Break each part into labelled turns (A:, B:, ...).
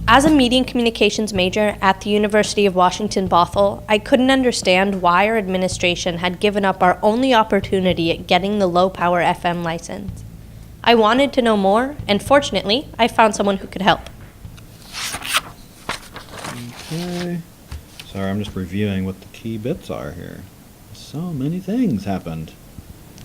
A: As a media and communications major at the University of Washington, Bothell, I couldn't understand why our administration had given up our only opportunity at getting the low-power FM license. I wanted to know more, and fortunately, I found someone who could help.
B: Okay. Sorry, I'm just reviewing what the key bits are here. So many things happened.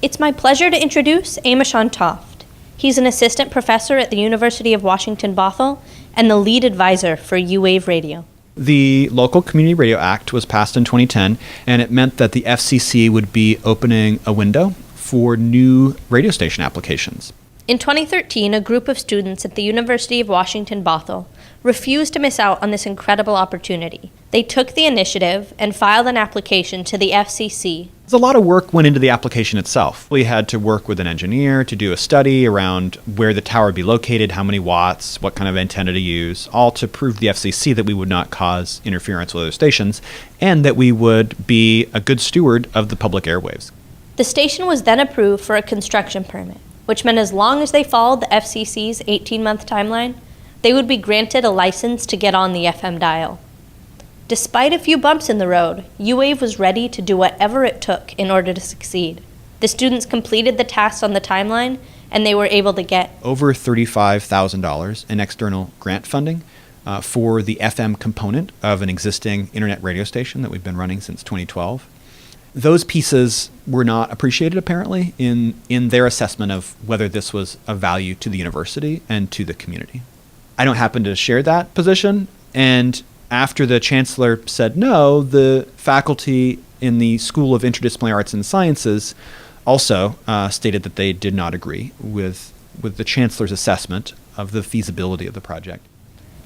A: It's my pleasure to introduce Amishon Toft. He's an assistant professor at the University of Washington, Bothell, and the lead advisor for U-Wave Radio.
C: The Local Community Radio Act was passed in 2010, and it meant that the FCC would be opening a window for new radio station applications.
A: In 2013, a group of students at the University of Washington, Bothell refused to miss out on this incredible opportunity. They took the initiative and filed an application to the FCC.
C: A lot of work went into the application itself. We had to work with an engineer to do a study around where the tower would be located, how many watts, what kind of antenna to use, all to prove to the FCC that we would not cause interference with other stations and that we would be a good steward of the public airwaves.
A: The station was then approved for a construction permit, which meant as long as they followed the FCC's 18-month timeline, they would be granted a license to get on the FM dial. Despite a few bumps in the road, U-Wave was ready to do whatever it took in order to succeed. The students completed the tasks on the timeline, and they were able to get
C: over $35,000 in external grant funding for the FM component of an existing internet radio station that we've been running since 2012. Those pieces were not appreciated, apparently, in their assessment of whether this was of value to the university and to the community. I don't happen to share that position, and after the chancellor said no, the faculty in the School of Interdisciplinary Arts and Sciences also stated that they did not agree with the chancellor's assessment of the feasibility of the project.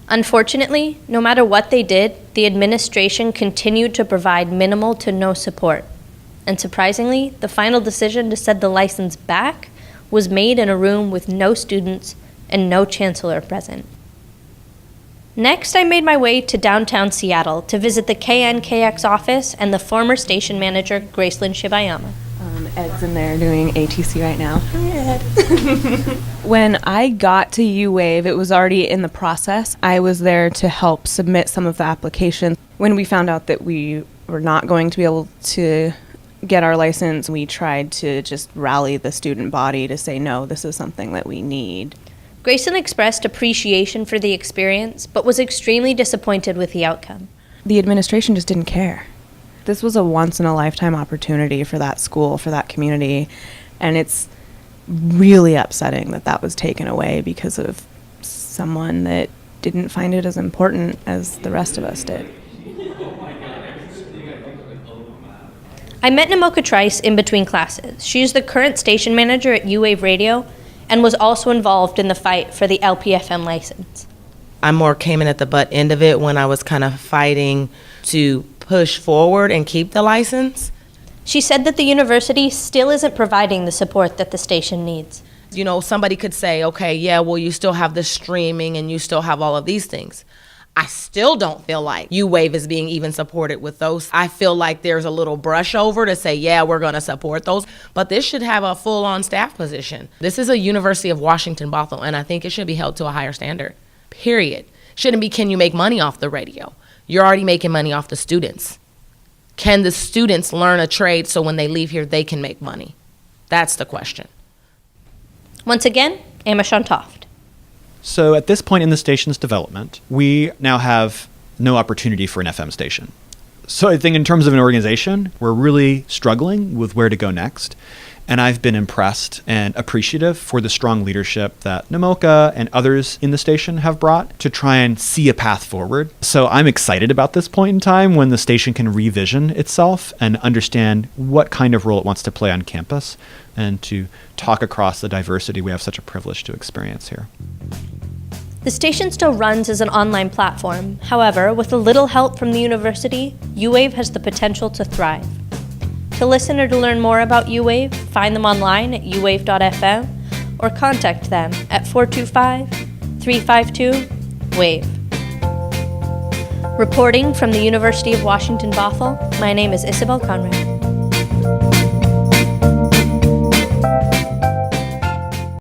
A: Unfortunately, no matter what they did, the administration continued to provide minimal to no support. And surprisingly, the final decision to send the license back was made in a room with no students and no chancellor present. Next, I made my way to downtown Seattle to visit the KNKX office and the former station manager, Gracelyn Shibayama.
D: Ed's in there doing ATC right now. Hi, Ed. When I got to U-Wave, it was already in the process. I was there to help submit some of the applications. When we found out that we were not going to be able to get our license, we tried to just rally the student body to say, no, this is something that we need.
A: Gracelyn expressed appreciation for the experience, but was extremely disappointed with the outcome.
D: The administration just didn't care. This was a once-in-a-lifetime opportunity for that school, for that community, and it's really upsetting that that was taken away because of someone that didn't find it as important as the rest of us did.
A: I met Namoka Trice in between classes. She is the current station manager at U-Wave Radio and was also involved in the fight for the LPFM license.
E: I more came in at the butt end of it when I was kind of fighting to push forward and keep the license.
A: She said that the university still isn't providing the support that the station needs.
E: You know, somebody could say, okay, yeah, well, you still have the streaming and you still have all of these things. I still don't feel like U-Wave is being even supported with those. I feel like there's a little brush over to say, yeah, we're going to support those, but this should have a full-on staff position. This is a University of Washington, Bothell, and I think it should be held to a higher standard, period. Shouldn't be, can you make money off the radio? You're already making money off the students. Can the students learn a trade so when they leave here, they can make money? That's the question.
A: Once again, Amishon Toft.
C: So at this point in the station's development, we now have no opportunity for an FM station. So I think in terms of an organization, we're really struggling with where to go next. And I've been impressed and appreciative for the strong leadership that Namoka and others in the station have brought to try and see a path forward. So I'm excited about this point in time when the station can revision itself and understand what kind of role it wants to play on campus and to talk across the diversity we have such a privilege to experience here.
A: The station still runs as an online platform. However, with a little help from the university, U-Wave has the potential to thrive. To listen or to learn more about U-Wave, find them online at uwave.fm or contact them at 425-352-WAVE. Reporting from the University of Washington, Bothell, my name is Isabel Conrad.